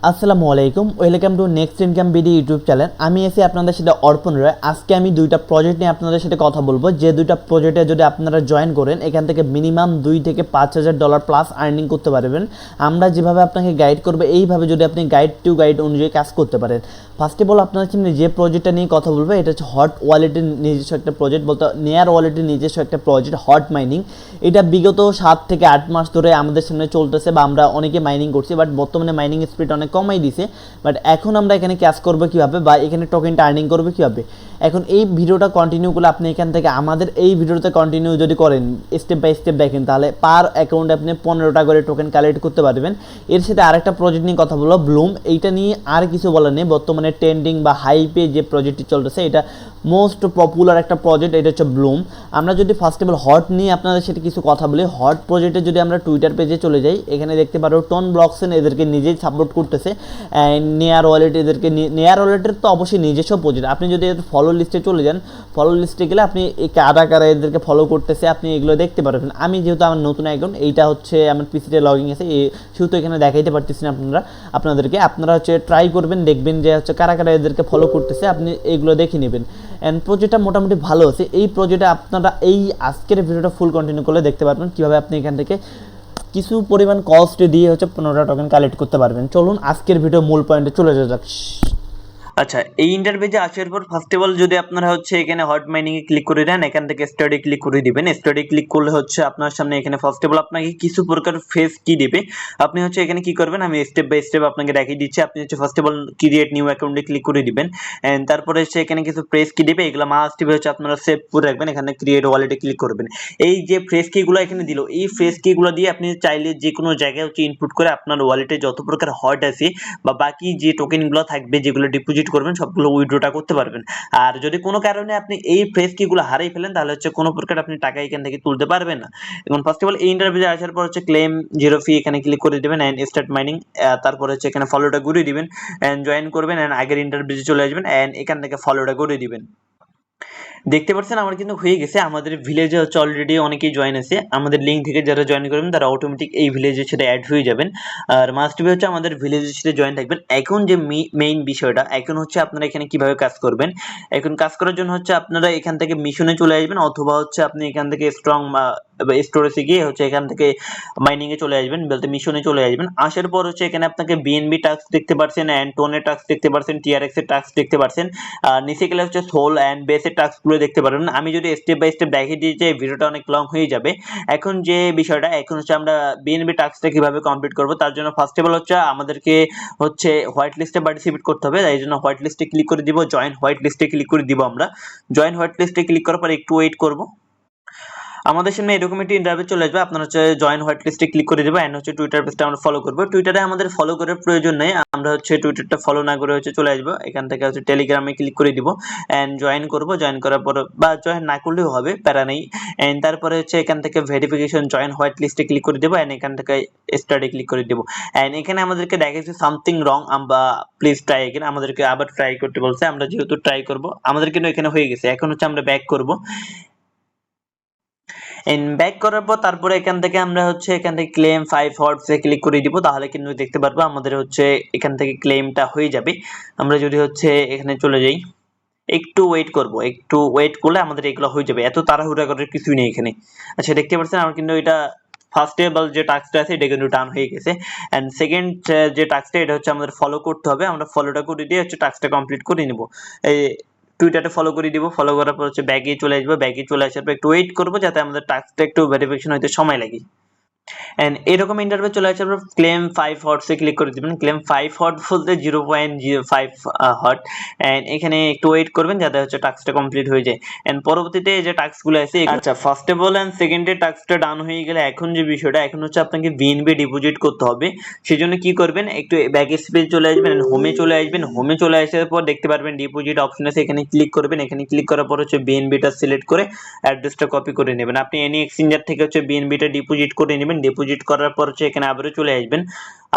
আসসালামু আলাইকুম, welcome to next income BD YouTube channel. আমি এসে আপনাদের সাথে অর্পণ রয়। আজকে আমি দুইটা প্রজেক্ট নিয়ে আপনাদের সাথে কথা বলবো, যে দুইটা প্রজেক্টে যদি আপনারা জয়েন করেন এখান থেকে মিনিমাম $2,000 থেকে $5,000 প্লাস আর্নিং করতে পারবেন। আমরা যেভাবে আপনাকে গাইড করবো এইভাবে যদি আপনি গাইড টু গাইড অনুযায়ী কাজ করতে পারেন। ফার্স্ট অফ অল আপনাদের সামনে যে প্রজেক্টটা নিয়ে কথা বলবো এটা হচ্ছে হট ওয়ালেটের নিজস্ব একটা প্রজেক্ট, বলতে নেয়ার ওয়ালেটের নিজস্ব একটা প্রজেক্ট হট মাইনিং। এটা বিগত 7 থেকে 8 মাস ধরে আমাদের সামনে চলতেছে বা আমরা অনেকে মাইনিং করছি, বাট বর্তমানে মাইনিং স্পিড অনেক কমাই দিছে। বাট এখন আমরা এখানে কাজ করবো কীভাবে বা এখানে টোকেনটা আর্নিং করবো কীভাবে, এখন এই ভিডিওটা কন্টিনিউ করলে আপনি এখান থেকে আমাদের এই ভিডিওতে কন্টিনিউ যদি করেন, স্টেপ বাই স্টেপ দেখেন, তাহলে পার অ্যাকাউন্টে আপনি 15টা করে টোকেন কালেক্ট করতে পারবেন। এর সাথে আরেকটা প্রজেক্ট নিয়ে কথা বলবো, ব্লুম। এইটা নিয়ে আর কিছু বলার নেই, বর্তমানে ট্রেন্ডিং বা হাইপে যে প্রজেক্টটি চলতেছে এটা মোস্ট পপুলার একটা প্রজেক্ট, এটা হচ্ছে ব্লুম। আমরা যদি ফার্স্ট অফ অল হট নিয়ে আপনাদের সাথে কিছু কথা বলি, হট প্রজেক্টে যদি আমরা টুইটার পেজে চলে যাই, এখানে দেখতে পারো টন ব্লকসেন এদেরকে নিজেই সাপোর্ট করতেছে। নেয়ার ওয়ালেট এদেরকে, নেয়ার ওয়ালেটের তো অবশ্যই নিজস্ব প্রজেক্ট। আপনি যদি ফলো লিস্টে চলে যান, ফলো লিস্টে গেলে আপনি এই কারা কারা এদেরকে ফলো করতেছে আপনি এগুলো দেখতে পারবেন। আমি যেহেতু আমার নতুন অ্যাকাউন্ট, এইটা হচ্ছে আমার পিসিতে লগইন আছে, সেহেতু এখানে দেখাইতে পারতেছি না আপনারা হচ্ছে ট্রাই করবেন, দেখবেন যে হচ্ছে কারা কারা এদেরকে ফলো করতেছে, আপনি এইগুলো দেখে নেবেন। অ্যান্ড প্রজেক্টটা মোটামুটি ভালো আছে। এই প্রজেক্টে আপনারা এই আজকের ভিডিওটা ফুল কন্টিনিউ করলে দেখতে পারবেন কীভাবে আপনি এখান থেকে কিছু পরিমাণ কস্ট দিয়ে হচ্ছে 15টা টোকেন কালেক্ট করতে পারবেন। চলুন আজকের ভিডিও মূল পয়েন্টে চলে যাক। আচ্ছা, এই ইন্টারপেজে আসার পর ফার্স্ট অফ অল যদি আপনারা হচ্ছে এখানে হট মাইনিং এ ক্লিক করে দেন, এখান থেকে স্টাডি ক্লিক করে দিবেন। স্টাডি ক্লিক করলে হচ্ছে আপনার সামনে এখানে ফার্স্ট অফ অল আপনাকে কিছু প্রকার ফেস কি দিবে। আপনি হচ্ছে এখানে কি করবেন, আমি স্টেপ বাই স্টেপ আপনাকে দেখিয়ে দিচ্ছি। আপনি হচ্ছে first of all create new অ্যাকাউন্টে ক্লিক করে দিবেন, এন্ড তারপরে হচ্ছে এখানে কিছু প্রেস কি দিবে, এগুলো মাস্ট বি হচ্ছে আপনারা সেভ করে রাখবেন। এখানে ক্রিয়েট ওয়ালেটে ক্লিক করবেন। এই যে ফ্রেশ কিগুলো এখানে দিল, এই ফ্রেশ কিগুলো দিয়ে আপনি চাইলে যে কোনো জায়গায় হচ্ছে ইনপুট করে আপনার ওয়ালেটে যত প্রকার হট আছে বা বাকি যে টোকেনগুলো থাকবে যেগুলো ডিপোজিট করবেন সবগুলো উইথড্রটা করতে পারবেন। আর যদি কোনো কারণে আপনি এই ফ্রেশ কিগুলো হারিয়ে ফেলেন তাহলে হচ্ছে কোনো প্রকার আপনি টাকা এখান থেকে তুলতে পারবেন না। এখন ফার্স্ট অফ অল এই ইন্টারভিউতে আসার পর হচ্ছে ক্লেম জিরো ফি এখানে ক্লিক করে দিবেন এন্ড স্টার্ট মাইনিং। তারপর হচ্ছে এখানে ফলোটা ঘুরিয়ে দিবেন এন্ড জয়েন করবেন এন্ড আগের ইন্টারভিউতে চলে আসবেন এন্ড এখান থেকে ফলোটা ঘুরিয়ে দিবেন। দেখতে পাচ্ছেন আমার কিন্তু হয়ে গেছে। আমাদের ভিলেজে হচ্ছে অলরেডি অনেকেই জয়েন আছে। আমাদের লিঙ্ক থেকে যারা জয়েন করবেন তারা অটোমেটিক এই ভিলেজের সাথে অ্যাড হয়ে যাবেন। আর মাস্ট বি হচ্ছে আমাদের ভিলেজের সাথে জয়েন থাকবেন। এখন যে মেইন বিষয়টা, এখন হচ্ছে আপনারা এখানে কিভাবে কাজ করবেন। এখন কাজ করার জন্য হচ্ছে আপনারা এখান থেকে মিশনে চলে আসবেন, অথবা হচ্ছে আপনি এখান থেকে স্ট্রং স্টোরেজে গিয়ে হচ্ছে এখান থেকে মাইনিং এ চলে আসবেন, বলতে মিশনে চলে আসবেন। আসার পর হচ্ছে এখানে আপনাকে বিএনবি টাস্ক দেখতে পাচ্ছেন, এন্ড টোনের টাস্ক দেখতে পাচ্ছেন, টিআরএক্স এর টাস্ক দেখতে পাচ্ছেন। আর নিচে গেলে হচ্ছে সোল এন্ড বেসের টাস্ক গুলো দেখতে পারবেন। আমি যদি স্টেপ বাই স্টেপ দেখিয়ে দিই যে ভিডিওটা অনেক লং হয়ে যাবে। এখন যে বিষয়টা, এখন হচ্ছে আমরা বিএনবি টাস্কটা কিভাবে কমপ্লিট করব, তার জন্য ফার্স্ট অফ অল হচ্ছে আমাদেরকে হচ্ছে হোয়াইট লিস্টে পার্টিসিপেট করতে হবে। তাই জন্য হোয়াইট লিস্টে ক্লিক করে দিব, জয়েন হোয়াইট লিস্টে ক্লিক করে দিব। আমরা জয়েন হোয়াইট লিস্টে ক্লিক করার পর একটু ওয়েট করব। আমাদের সামনে এরকম একটি ইন্টারভিউ চলে আসবে। আপনারা হচ্ছে জয়েন হোয়াইট লিস্টে ক্লিক করে দেবেন এন্ড হচ্ছে টুইটার পেজটা আমরা ফলো করব। টুইটারে আমাদের ফলো করার প্রয়োজন নেই, আমরা হচ্ছে টুইটারটা ফলো না করে হচ্ছে চলে আসবো। এখান থেকে হচ্ছে টেলিগ্রামে ক্লিক করে দিব এন্ড জয়েন করব। জয়েন করার পর বা জয়েন না করলেও হবে, প্যারা নেই। এন্ড তারপরে হচ্ছে এখান থেকে ভেরিফিকেশন জয়েন হোয়াইট লিস্টে ক্লিক করে দেব এন্ড এখান থেকে স্টার্টে ক্লিক করে দেব। এন্ড এখানে আমাদেরকে দেখাচ্ছে সামথিং রং, আমরা প্লিজ ট্রাই এগেইন, আমাদেরকে আবার ট্রাই করতে বলছে। আমরা যেহেতু ট্রাই করব, আমাদের কিন্তু এখানে হয়ে গেছে। এখন হচ্ছে আমরা ব্যাক করব। ব্যাক করার পর তারপরে এখান থেকে আমরা হচ্ছে এখান থেকে ক্লেম 5 হর্টস এ ক্লিক করে দিব, তাহলে কিন্তু দেখতে পারবো আমাদের হচ্ছে এখান থেকে ক্লেমটা হয়ে যাবে। আমরা যদি হচ্ছে এখানে চলে যাই, একটু ওয়েট করব, একটু ওয়েট করলে আমাদের এগুলো হয়ে যাবে। এত তাড়াহুড়া করার কিছুই নেই এখানে। আচ্ছা, দেখতে পাচ্ছেন আমার কিন্তু এটা ফার্স্ট এবল যে টাস্কটা আছে এটা কিন্তু ডান হয়ে গেছে। এন্ড সেকেন্ড যে টাস্কটা, এটা হচ্ছে আমাদের ফলো করতে হবে। আমরা ফলোটা করে দিয়ে হচ্ছে টাস্কটা কমপ্লিট করে নিব। এই টুইটারে ফলো করে দিব। ফলো করার পর হচ্ছে ব্যাগে চলে আসবো। ব্যাগে চলে আসার পর একটু ওয়েট করবো যাতে আমাদের টাস্কটা একটু ভেরিফিকেশন হইতে সময় লাগে। এন্ড এরকম ইন্টারভিউ চলে আসার পর ক্লেম 5 হর্টস এ ক্লিক করে দিবেন। ক্লেম 5 হর্ট বলতে 0.05 হর্ট। এন্ড এখানে একটু ওয়েট করবেন যাতে হচ্ছে টাস্কটা কমপ্লিট হয়ে যায়। এন্ড পরবর্তীতে যে টাস্কগুলো আছে, আচ্ছা ফার্স্ট অফ অল এন্ড সেকেন্ডে টাস্কটা ডান হয়ে গেলে এখন যে বিষয়টা, এখন হচ্ছে আপনাকে বিএনবি ডিপোজিট করতে হবে। সেজন্য কি করবেন, একটু ব্যাক স্পেস চলে আসবেন, হোমে চলে আসবেন। হোমে চলে আসার পর দেখতে পারবেন ডিপোজিট অপশন আছে, এখানে ক্লিক করবেন। এখানে ক্লিক করার পর হচ্ছে বিএনবিটা সিলেক্ট করে অ্যাড্রেসটা কপি করে নেবেন। আপনি এনি এক্সচেঞ্জার থেকে হচ্ছে বিএনবিটা ডিপোজিট করে নেবেন। ডিপোজিট করার পর হচ্ছে এখানে আবারও চলে আসবেন,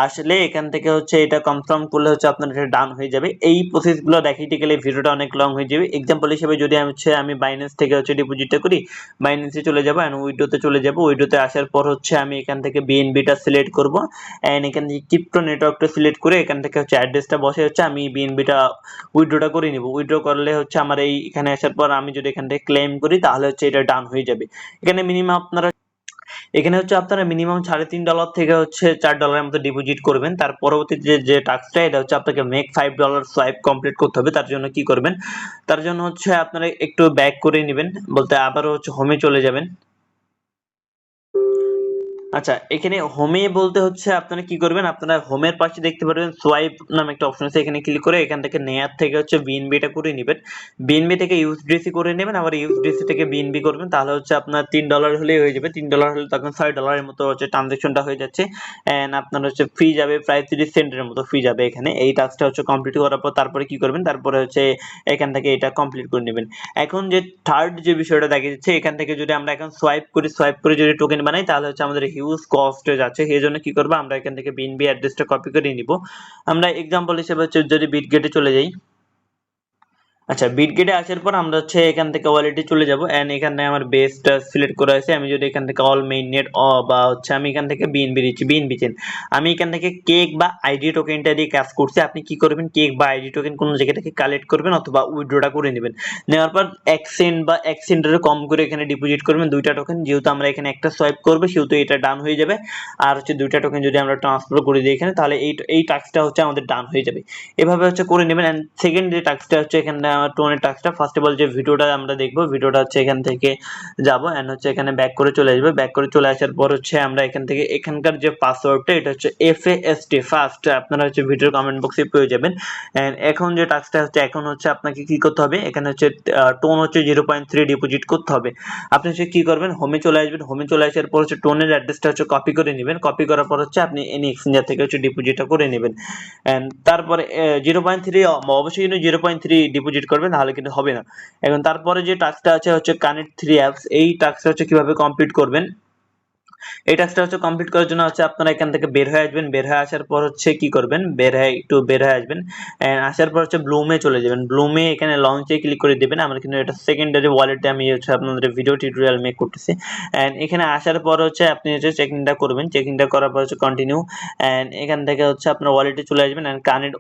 আসলে এখান থেকে হচ্ছে এটা কনফার্ম করলে হচ্ছে আপনার এটা ডান হয়ে যাবে। এই প্রসেসগুলো দেখাইতে গেলে ভিডিওটা অনেক লং হয়ে যাবে। এক্সাম্পল হিসেবে যদি আমি বাইন্যান্স থেকে হচ্ছে ডিপোজিটটা করি, বাইন্যান্সে চলে যাব এন্ড উইড্রোতে চলে যাব। উইড্রোতে আসার পর হচ্ছে আমি এখান থেকে বিএনবিটা সিলেক্ট করব এন্ড এখান থেকে ক্রিপ্টো নেটওয়ার্কটা সিলেক্ট করে এখান থেকে হচ্ছে অ্যাড্রেসটা বসে হচ্ছে আমি বিএনবিটা উইড্রোটা করে নিব। উইড্রো করলে হচ্ছে আমার এই এখানে আসার পর আমি যদি এখান থেকে ক্লেম করি তাহলে হচ্ছে এটা ডান হয়ে যাবে। এখানে হচ্ছে আপনারা মিনিমাম $3.5 থেকে হচ্ছে $4 মতো ডিপোজিট করবেন। তার পরবর্তীতে যে টাস্কটা এটা হচ্ছে আপনাকে মেক $5 সোয়াইপ কমপ্লিট করতে হবে। তার জন্য কি করবেন, তার জন্য হচ্ছে আপনারা একটু ব্যাক করে নেবেন, বলতে আবারও হচ্ছে হোমে চলে যাবেন। আচ্ছা, এখানে হোমে বলতে হচ্ছে আপনারা কি করবেন, আপনারা হোমের পাশে দেখতে পারবেন সোয়াইপ নামে একটা অপশন আছে, এখানে ক্লিক করে এখান থেকে নেয়ার থেকে হচ্ছে বিএনবিটা করে নেবেন, বিএনবি থেকে ইউএসডিসি করে নেবেন, আবার ইউএসডিসি থেকে বিএনবি করবেন, তাহলে হচ্ছে আপনার $3 হলেই হয়ে যাবে। $3 হলে তখন $6 এর মতো হচ্ছে ট্রানজাকশনটা হয়ে যাচ্ছে এন্ড আপনার হচ্ছে ফি যাবে প্রায় 30 সেন্টের মতো ফি যাবে এখানে। এই টাস্কটা হচ্ছে কমপ্লিট করার পর তারপরে কি করবেন, তারপরে হচ্ছে এখান থেকে এটা কমপ্লিট করে নেবেন। এখন যে থার্ড যে বিষয়টা দেখা যাচ্ছে, এখান থেকে যদি আমরা এখন সোয়াইপ করে যদি টোকেন বানাই তাহলে হচ্ছে আমাদের হিউজ কস্ট যাচ্ছে। এই জন্য কি করবো, আমরা এখান থেকে বিএনবি অ্যাড্রেসটা কপি করে নিব। আমরা এক্সাম্পল হিসেবে হচ্ছে যদি বিটগেটে চলে যাই, আচ্ছা বিটগেটে আসার পর আমরা হচ্ছে এখান থেকে ওয়ালেটে চলে যাব এন্ড এখানে আমার বেসটা সিলেক্ট করা আছে। আমি যদি এখান থেকে অল মেইন নেট বা হচ্ছে আমি এখান থেকে বিএনবি দিচ্ছি, বিএনবি চেন, আমি এখান থেকে কেক বা আইডি টোকেনটা দিয়ে কাজ করছি। আপনি কি করবেন, কেক বা আইডি টোকেন কোন জায়গা থেকে কালেক্ট করবেন অথবা উইথড্রটা করে নেবেন। নেওয়ার পর 1 সেন্ট বা 1 সেন্টের কম করে এখানে ডিপোজিট করবেন দুইটা টোকেন, যেহেতু আমরা এখানে একটা সোয়াইপ করব সেহেতু এটা ডান হয়ে যাবে। আর হচ্ছে দুইটা টোকেন যদি আমরা ট্রান্সফার করে দিই এখানে, তাহলে এই টাস্কটা হচ্ছে আমাদের ডান হয়ে যাবে। এভাবে হচ্ছে করে নেবেন। এন্ড সেকেন্ড যে টাস্কটা হচ্ছে এখানে টোনের টাস্কটা, ফার্স্ট অফ অল যে ভিডিওটা আমরা দেখবো, ভিডিওটা হচ্ছে এখান থেকে যাব এন্ড হচ্ছে এখানে ব্যাক করে চলে আসবে। ব্যাক করে চলে আসার পর হচ্ছে আমরা এখান থেকে এখানকার যে পাসওয়ার্ডটা এটা হচ্ছে FAST ফার্স্ট, আপনারা হচ্ছে ভিডিওর কমেন্ট বক্সে পেয়ে যাবেন। এন্ড এখন যে টাস্কটা হচ্ছে, এখন হচ্ছে আপনাকে কি করতে হবে, এখানে হচ্ছে টোন হচ্ছে 0.3 ডিপোজিট করতে হবে। আপনি হচ্ছে কি করবেন, হোমে চলে আসবেন, হোমে চলে আসার পর হচ্ছে টোনের অ্যাড্রেসটা হচ্ছে কপি করে নেবেন, কপি করার পর হচ্ছে আপনি এনি এক্সচেঞ্জার থেকে হচ্ছে ডিপোজিটটা করে নেবেন। এন্ড তারপরে 0.3 অবশ্যই কিন্তু 0.3 ডিপোজিট করবেন, তাহলে কিন্তু হবে না। এখন তারপরে যে টাস্কটা আছে হচ্ছে কানেক্ট 3 অ্যাপস, এই টাস্কটা হচ্ছে কিভাবে কমপ্লিট করবেন। এই টাস্কটা হচ্ছে কমপ্লিট করার জন্য হচ্ছে আপনারা এখান থেকে বের হয়ে আসবেন। বের হয়ে আসার পর হচ্ছে কি করবেন, বের হয়ে আসবেন এন্ড আসার পর হচ্ছে ব্লুমে চলে যাবেন। ব্লুমে এখানে লঞ্চে ক্লিক করে দিবেন। আমরা কিন্তু এটা সেকেন্ডারি ওয়ালেটে আমি হচ্ছে আপনাদের ভিডিও টিউটোরিয়াল মেক করতেছি। এন্ড এখানে আসার পর হচ্ছে আপনি হচ্ছে চেকিংটা করবেন, চেকিংটা করার পর হচ্ছে কন্টিনিউ এন্ড এখান থেকে হচ্ছে আপনার ওয়ালেটে চলে আসবেন এন্ড কানেক্ট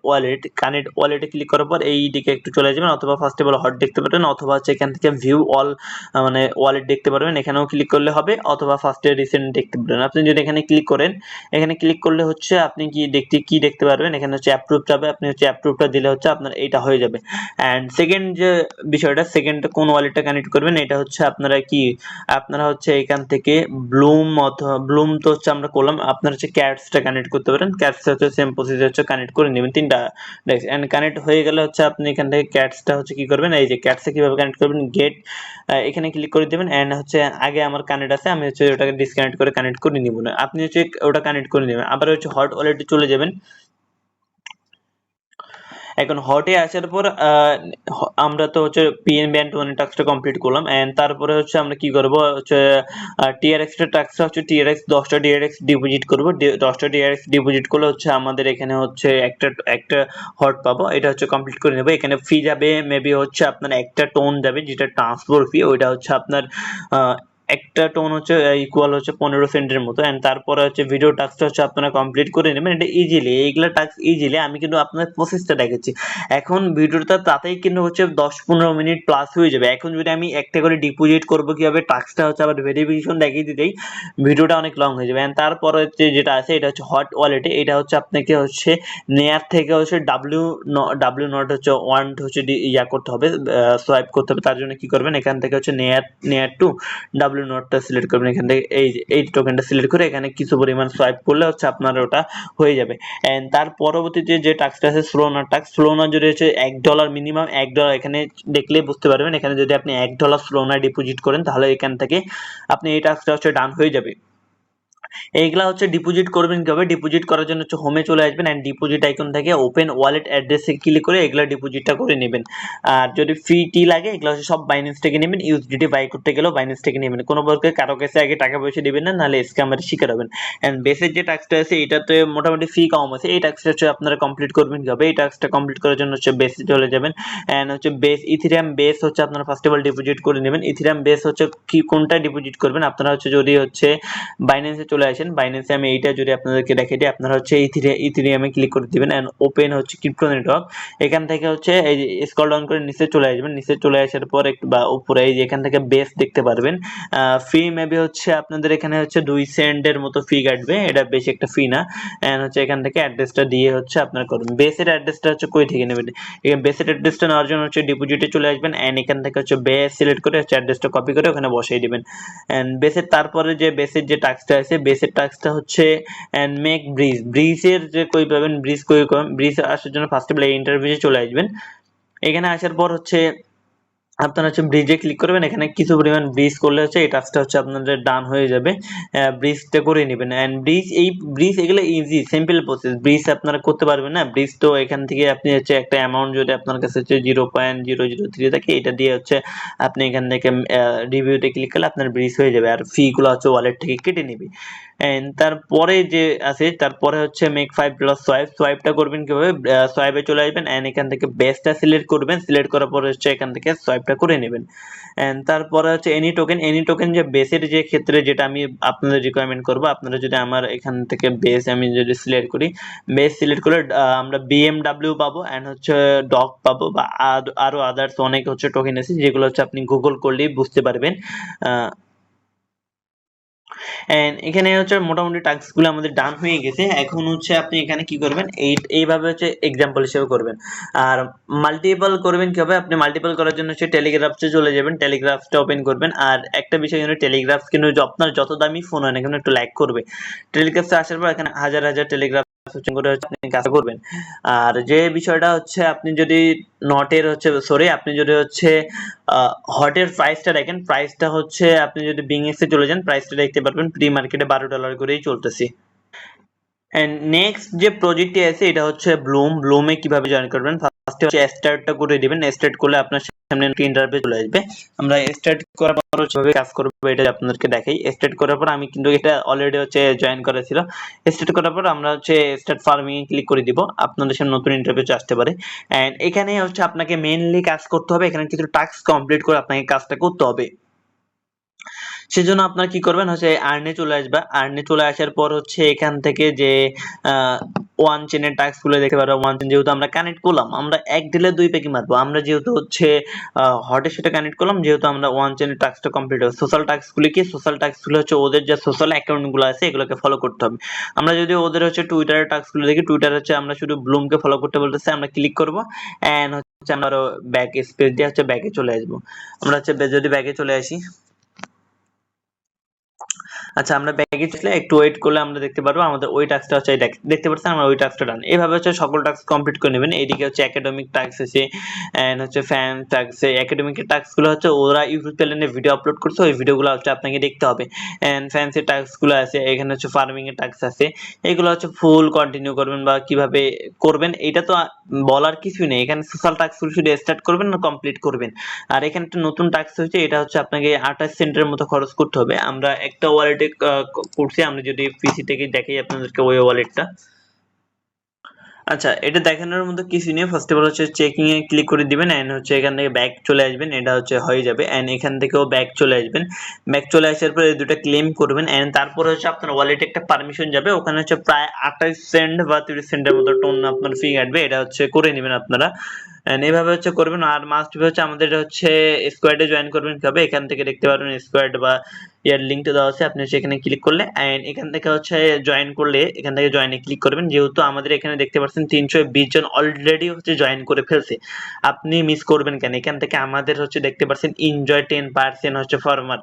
ওয়ালেটে ক্লিক করার পর এই দিকে একটু চলে যাবেন, অথবা ফার্স্ট অফ অল হট দেখতে পারবেন, অথবা হচ্ছে এখান থেকে ভিউ অল মানে ওয়ালেট দেখতে পারবেন, এখানেও ক্লিক করলে হবে, অথবা ফার্স্টে রিসেন্ট দেখতে পারবেন। আপনি যদি এখানে ক্লিক করেন, এখানে ক্লিক করলে হচ্ছে আপনি কি দেখতে পারবেন, এখানে হচ্ছে অ্যাপ্রুভ যাবে, আপনি হচ্ছে অ্যাপ্রুভটা দিলে হচ্ছে আপনার এইটা হয়ে যাবে। এন্ড সেকেন্ড যে বিষয়টা, সেকেন্ড কোন ওয়ালেটটা কানেক্ট করবেন, এটা হচ্ছে আপনারা হচ্ছে এখান থেকে ব্লুম অথবা ব্লুম তো হচ্ছে আমরা করলাম, আপনারা হচ্ছে ক্যাটসটা কানেক্ট করতে পারেন। ক্যাটসটা হচ্ছে সেম প্রসিজার হচ্ছে কানেক্ট করে নেবেন তিনটা ডেস্ক এন্ড কানেক্ট হয়ে গেলে হচ্ছে আপনি এখান থেকে ক্যাটসটা হচ্ছে কি করবেন, এই যে ক্যাটসটা কিভাবে কানেক্ট করবেন, গেট এখানে ক্লিক করে দিবেন এন্ড হচ্ছে আগে আমার কানেক্ট আছে, আমি হচ্ছে ওটাকে ডিসকানেক্ট করে কানেক্ট করে নিব না, আপনি হচ্ছে ওটা কানেক্ট করে নেবেন। আবার হচ্ছে হট ওয়ালেটে চলে যাবেন। এখন হটে আসার পর আমরা তো হচ্ছে পিএনবি এন্ড টোনের টাস্কটা কমপ্লিট করলাম এন্ড তারপরে হচ্ছে আমরা কি করব, হচ্ছে টিআরএক্স এর টাস্কটা হচ্ছে টিআরএক্স 10টা টিআরএক্স ডিপোজিট করব। 10টা টিআরএক্স ডিপোজিট করলে হচ্ছে আমাদের এখানে হচ্ছে একটা হট পাবো, এটা হচ্ছে কমপ্লিট করে নেব। এখানে ফি যাবে মেবি হচ্ছে আপনার একটা টোন যাবে, যেটা ট্রান্সফার ফি, ওইটা হচ্ছে আপনার একটা টোন হচ্ছে ইকুয়াল হচ্ছে 15 সেন্টের মতো এন্ড তারপরে হচ্ছে ভিডিও টাস্কটা হচ্ছে আপনারা কমপ্লিট করে নেবেন। এটা ইজিলি, এইগুলা টাস্ক ইজিলি, আমি কিন্তু আপনাদের প্রসেসটা দেখাচ্ছি। এখন ভিডিওটা তাতেই কিন্তু হচ্ছে 10-15 মিনিট প্লাস হয়ে যাবে। এখন যদি আমি একটা করে ডিপোজিট করব কিভাবে, টাস্কটা হচ্ছে আবার ভেরিফিকেশন দেখিয়ে দিতেই ভিডিওটা অনেক লং হয়ে যাবে। এন্ড তারপরে হচ্ছে যেটা আছে এটা হচ্ছে হট ওয়ালেটে, এটা হচ্ছে আপনাকে হচ্ছে নেয়ার থেকে হচ্ছে ডাব্লিউ নট হচ্ছে 1 হচ্ছে ইয়া করতে হবে, সোয়াইপ করতে হবে। তার জন্য কি করবেন, এখান থেকে হচ্ছে নেয়ার টু ডাব্লিউ নোটটা সিলেক্ট করবেন, এখান থেকে এই টোকেনটা সিলেক্ট করে এখানে কিছু পরিমাণ সোয়াইপ করলে হচ্ছে আপনার ওটা হয়ে যাবে। এন্ড তার পরবর্তীতে যে টাস্কটা আছে স্লোনার যদি হচ্ছে $1 মিনিমাম $1 এখানে দেখলেই বুঝতে পারবেন। এখানে যদি আপনি $1 স্লোনার ডিপোজিট করেন তাহলে এখান থেকে আপনি এই টাস্কটা হচ্ছে ডান হয়ে যাবে। এইগুলা হচ্ছে ডিপোজিট করবেন কিভাবে, ডিপোজিট করার জন্য হচ্ছে হোমে চলে আসবেন এন্ড ডিপোজিট আইকন থেকে ওপেন ওয়ালেট অ্যাড্রেসে ক্লিক করে এগুলা ডিপোজিটটা করে নেবেন। আর যদি ফি টি লাগে এগুলো হচ্ছে সব বাইন্যান্স থেকে নেবেন, ইউএসডিটি বাই করতে গেলেও বাইন্যান্স থেকে নেবেন, কোনো প্রকার কারো কাছে আগে টাকা পয়সা দিবেন না, নাহলে স্ক্যামারের শিকার হবেন। এন্ড বেসের যে টাস্কটা আছে এটাতে মোটামুটি ফি কম আছে, এই টাস্কটা হচ্ছে আপনারা কমপ্লিট করবেন কিভাবে, এই টাস্কটা কমপ্লিট করার জন্য হচ্ছে বেসে চলে যাবেন এন্ড হচ্ছে বেস ইথেরিয়াম বেস হচ্ছে আপনারা ফার্স্ট অফ অল ডিপোজিট করে নেবেন। ইথেরিয়াম বেস হচ্ছে কি কোনটা ডিপোজিট করবেন, আপনারা হচ্ছে যদি হচ্ছে বাইন্যান্সে চলে আসেন, বাইন্যান্সে আমি এইটা যদি আপনাদেরকে দেখাই দিই, আপনারা হচ্ছে ইথেরিয়ামে ক্লিক করে দিবেন এন্ড ওপেন হচ্ছে ক্রিপ্টো নেটওয়ার্ক। এখান থেকে হচ্ছে এই যে স্ক্রল ডাউন করে নিচে চলে আসবেন, নিচে চলে আসার পর একটু বা উপরে এই যে এখান থেকে বেস দেখতে পারবেন। ফি মেবি হচ্ছে আপনাদের এখানে হচ্ছে 2 সেন্টের মতো ফি কাটবে, এটা বেশি একটা ফি না। এন্ড হচ্ছে এখান থেকে অ্যাড্রেসটা দিয়ে হচ্ছে আপনারা করবেন। বেসের অ্যাড্রেসটা হচ্ছে কই থেকে নেবেন, এখানে বেসের অ্যাড্রেসটা নেওয়ার জন্য হচ্ছে ডিপোজিটে চলে আসবেন এন্ড এখান থেকে হচ্ছে বেস সিলেক্ট করে হচ্ছে অ্যাড্রেসটা কপি করে ওখানে বসাই দিবেন। এন্ড বেসের তারপরে যে বেসের যে টাস্কটা আছে, বেসের টাস্কটা হচ্ছে এন্ড মেক ব্রিজ, ব্রিজের যে কই পাবেন, ব্রিজ কই পাবেন, ব্রিজ আসার জন্য ফার্স্ট অফ অল এই ইন্টারভিউতে চলে আসবেন। এখানে আসার পর হচ্ছে আপনারা হচ্ছে ব্রিজে ক্লিক করবেন, এখানে কিছু পরিমাণ ব্রিজ করলে হচ্ছে এই টাস্কটা হচ্ছে আপনাদের ডান হয়ে যাবে, ব্রিজটা করে নেবেন। এন্ড ব্রিজ এগুলো ইজি সিম্পল প্রসেস, ব্রিজ আপনারা করতে পারবেন না, ব্রিজ তো এখান থেকে আপনি হচ্ছে একটা অ্যামাউন্ট যদি আপনার কাছে হচ্ছে 0.003 থাকে এটা দিয়ে হচ্ছে আপনি এখান থেকে রিভিউতে ক্লিক করলে আপনার ব্রিজ হয়ে যাবে, আর ফি গুলো হচ্ছে ওয়ালেট থেকে কেটে নেবে। এন্ড তারপরে যে আছে, তারপরে হচ্ছে মেক 5 প্লাস সোয়াইপটা করবেন কিভাবে, সোয়াইপে চলে আসবেন এন্ড এখান থেকে বেসটা সিলেক্ট করবেন, সিলেক্ট করার পর হচ্ছে এখান থেকে সোয়াইপটা করে নেবেন। এন্ড তারপরে হচ্ছে এনি টোকেন যে বেসের যে ক্ষেত্রে যেটা আমি আপনাদের রিকোয়ারমেন্ট করব, আপনারা যদি আমার এখান থেকে বেস আমি যদি সিলেক্ট করি, বেস সিলেক্ট করলে আমরা বিএমডব্লিউ পাবো এন্ড হচ্ছে ডগ পাবো বা আরো আদার্স অনেক হচ্ছে টোকেন আছে যেগুলো হচ্ছে আপনি গুগল করলেই বুঝতে পারবেন। এন্ড এখানে হচ্ছে মোটামুটি টাস্কগুলো আমাদের ডান হয়ে গেছে, এখন হচ্ছে আপনি এখানে কি করবেন, এইভাবে হচ্ছে এক্সাম্পল হিসেবে করবেন। আর মাল্টিপল করবেন কিভাবে, আপনি মাল্টিপল করার জন্য হচ্ছে টেলিগ্রাফসে চলে যাবেন, টেলিগ্রাফসটা ওপেন করবেন। আর একটা বিষয় হলো টেলিগ্রাফস কিন্তু আপনার যত দামি ফোন হয় না কেন একটু ল্যাগ করবে, টেলিগ্রাফসে আসার পর এখানে হাজার হাজার টেলিগ্রাফ করে হচ্ছে আপনি কাজ করবেন। আর যে বিষয়টা হচ্ছে আপনি যদি নটের হচ্ছে সরি আপনি যদি হচ্ছে হটের প্রাইসটা দেখেন, প্রাইসটা হচ্ছে আপনি যদি বিংএক্সে চলে যান প্রাইসটা দেখতে পারবেন প্রি মার্কেটে $12 করেই চলতেছে। এন্ড নেক্সট যে প্রজেক্টটি আছে এটা হচ্ছে ব্লুমে কিভাবে জয়েন করবেন, ফার্স্টে হচ্ছে স্টার্টটা করে দিবেন, স্টার্ট করলে আপনার সামনে একটা ইন্টারভিউ চলে আসবে। আমরা স্টার্ট করার পর কিভাবে কাজ করব এটা আপনাদেরকে দেখাই। স্টার্ট করার পর আমি কিন্তু এটা অলরেডি হচ্ছে জয়েন করা ছিল, স্টার্ট করার পর আমরা হচ্ছে স্টার্ট ফার্মিং এ ক্লিক করে দিব, আপনাদের সামনে নতুন ইন্টারভিউ আসতে পারে। এন্ড এখানে হচ্ছে আপনাকে মেইনলি কাজ করতে হবে, এখানে কিছু টাস্ক কমপ্লিট করে আপনাকে কাজটা করতে হবে। সেজন্য আপনারা কি করবেন হচ্ছে আর্নে চলে আসবা, আর্নে চলে আসার পর হচ্ছে এখান থেকে যে ওয়ান চেনের টাস্ক গুলো দেখতে পারবো, ওয়ান চেন যেহেতু আমরা কানেক্ট করলাম, আমরা এক ঢিলে দুই পাখি মারবো, আমরা যেহেতু হচ্ছে হটের সাথে কানেক্ট করলাম, যেহেতু আমরা ওয়ান চেনের টাস্কটা কমপ্লিট হবে। সোশ্যাল টাস্ক গুলি কি, সোশ্যাল টাস্ক গুলো হচ্ছে ওদের যে সোশ্যাল অ্যাকাউন্ট গুলো আছে এগুলোকে ফলো করতে হবে। আমরা যদি ওদের হচ্ছে টুইটারের টাস্ক গুলো দেখি, টুইটার হচ্ছে আমরা শুধু ব্লুমকে ফলো করতে বলতেছে, আমরা ক্লিক করব এন্ড হচ্ছে আমরা ব্যাক স্পেস দিয়ে হচ্ছে ব্যাকে চলে আসবো। আমরা হচ্ছে যদি ব্যাকে চলে আসি, আচ্ছা আমরা ব্যাগে চলে একটু ওয়েট করলে আমরা দেখতে পারবো আমাদের ওই টাস্কটা হচ্ছে দেখতে পাচ্ছেন আমরা ওই টাস্কটা ডান। এইভাবে হচ্ছে সকল টাস্ক কমপ্লিট করে নেবেন। এইদিকে হচ্ছে একাডেমিক টাস্ক আছে এন্ড হচ্ছে ফ্যান টাস্ক, একাডেমিকের টাস্কগুলো হচ্ছে ওরা ইউটিউব চ্যানেলে ভিডিও আপলোড করছে, ওই ভিডিওগুলো হচ্ছে আপনাকে দেখতে হবে। এন্ড ফ্যান্সি টাস্কগুলো আছে, এখানে হচ্ছে ফার্মিং এর টাস্ক আছে, এগুলো হচ্ছে ফুল কন্টিনিউ করবেন বা কিভাবে করবেন এটা তো বলার কিছুই নেই, এখানে সোশ্যাল টাস্কগুলো শুধু স্টার্ট করবেন না কমপ্লিট করবেন। আর এখানে একটা নতুন টাস্ক হচ্ছে, এটা হচ্ছে আপনাকে 28 সেন্টের মতো খরচ করতে হবে। আমরা একটা ওয়ালেটে করছি, আমরা যদি পিসি থেকে দেখাই আপনাদেরকে ওই ওয়ালেটটা। আচ্ছা এটা দেখানোর মতো কিছু নেই, ফার্স্ট অফ অল হচ্ছে চেকিং এ ক্লিক করে দিবেন এন্ড হচ্ছে এখান থেকে ব্যাক চলে আসবেন, এটা হচ্ছে হয়ে যাবে এন্ড এখান থেকেও ব্যাক চলে আসবেন। ব্যাক চলে আসার পরে এই দুটো ক্লেম করবেন এন্ড তারপর হচ্ছে আপনার ওয়ালেটে একটা পারমিশন যাবে, ওখানে হচ্ছে প্রায় 28 সেন্ট বা 30 সেন্টের মতো টোন আপনার ফি কাটবে, এটা হচ্ছে করে নেবেন আপনারা। এন্ড এইভাবে হচ্ছে করবেন। আর মাস্ট বি হচ্ছে আমাদের হচ্ছে স্কোয়াডে জয়েন করবেন কিভাবে, এখান থেকে দেখতে পারবেন স্কোয়াড বা ইয়ার লিঙ্কটা দেওয়া আছে, আপনি সেখানে ক্লিক করলে এন্ড এখান থেকে হচ্ছে জয়েন করলে এখান থেকে জয়েনে ক্লিক করবেন। যেহেতু আমাদের এখানে দেখতে পাচ্ছেন 320 জন অলরেডি হচ্ছে জয়েন করে ফেলছে, আপনি মিস করবেন কেন, এখান থেকে আমাদের হচ্ছে দেখতে পাচ্ছেন এনজয় 10% হচ্ছে ফার্মার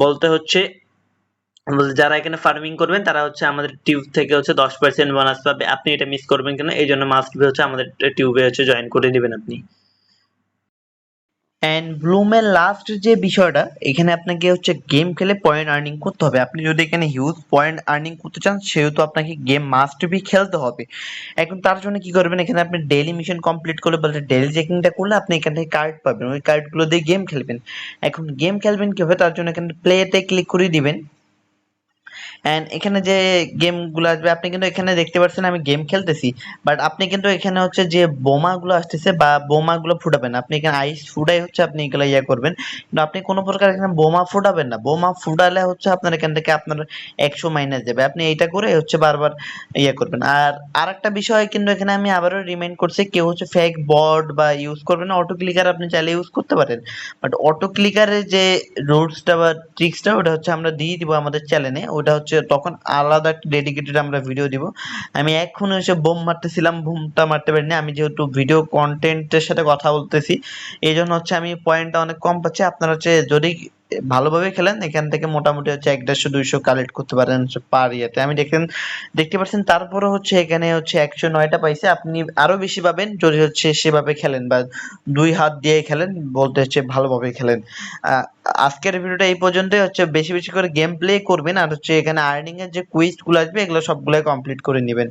বলতে হচ্ছে যারা এখানে ফার্মিং করবেন তারা হচ্ছে আমাদের টিউব থেকে হচ্ছে 10% বোনাস পাবে, আপনি এটা মিস করবেন কেন, এই জন্য মাস্ট বি হচ্ছে আমাদের টিউবে হচ্ছে জয়েন করে দিবেন আপনি। অ্যান্ড ব্লুমের লাস্ট যে বিষয়টা, এখানে আপনাকে হচ্ছে গেম খেলে পয়েন্ট আর্নিং করতে হবে। আপনি যদি এখানে হিউজ পয়েন্ট আর্নিং করতে চান সেহেতু আপনাকে গেম মাস্ট বি খেলতে হবে। এখন তার জন্য কি করবেন, এখানে আপনি ডেইলি মিশন কমপ্লিট করলে বলতে ডেইলি চেকিংটা করলে আপনি এখান থেকে কার্ড পাবেন, ওই কার্ডগুলো দিয়ে গেম খেলবেন। এখন গেম খেলবেন কীভাবে, তার জন্য এখানে প্লেতে ক্লিক করে দিবেন। অ্যান্ড এখানে যে গেমগুলো আসবে আপনি কিন্তু এখানে দেখতে পাচ্ছেন আমি গেম খেলতেছি, বাট আপনি কিন্তু এখানে হচ্ছে যে বোমাগুলো আসতেছে বা বোমাগুলো ফুটাবেন, আপনি এখানে আইস ফুটাই হচ্ছে আপনি এগুলো ইয়ে করবেন, কিন্তু আপনি কোনো প্রকার এখানে বোমা ফুটাবেন না। বোমা ফুটালে হচ্ছে আপনার এখান থেকে আপনার 100 মাইনাস যাবে, আপনি এইটা করে হচ্ছে বারবার ইয়ে করবেন। আর আরেকটা বিষয় কিন্তু এখানে আমি আবারও রিমাইন্ড করছি, কেউ হচ্ছে ফেক বট বা ইউজ করবেন না। অটো ক্লিকার আপনি চাইলে ইউজ করতে পারেন, বাট অটো ক্লিকারের যে রুলসটা বা ট্রিক্সটা ওটা হচ্ছে আমরা দিয়ে দিব আমাদের চ্যানেলে, ওটা হচ্ছে তখন আলাদা একটা ডেডিকেটেড আমরা ভিডিও দিব। আমি এখন এসে বোম মারতেছিলাম, বোমটা মারতে পারিনি, আমি যেহেতু ভিডিও কন্টেন্টের সাথে কথা বলতেছি এই জন্য হচ্ছে আমি পয়েন্টটা অনেক কম পাচ্ছি। আপনারা হচ্ছে যদি ভালোভাবে খেলেন এখান থেকে মোটামুটি হচ্ছে 150-200 কালেক্ট করতে পারেন হচ্ছে পার ইয়েতে। আমি দেখতে পাচ্ছেন তারপরে হচ্ছে এখানে হচ্ছে 109টা পাইছে, আপনি আরো বেশি পাবেন যদি হচ্ছে সেভাবে খেলেন বা 2 হাত দিয়ে খেলেন, বলতে হচ্ছে ভালোভাবে খেলেন। আহ, আজকের ভিডিওটা এই পর্যন্তই, হচ্ছে বেশি বেশি করে গেম প্লে করবেন আর হচ্ছে এখানে আর্নিং এর যে কুইজ গুলো আসবে এগুলো সবগুলো কমপ্লিট করে নেবেন।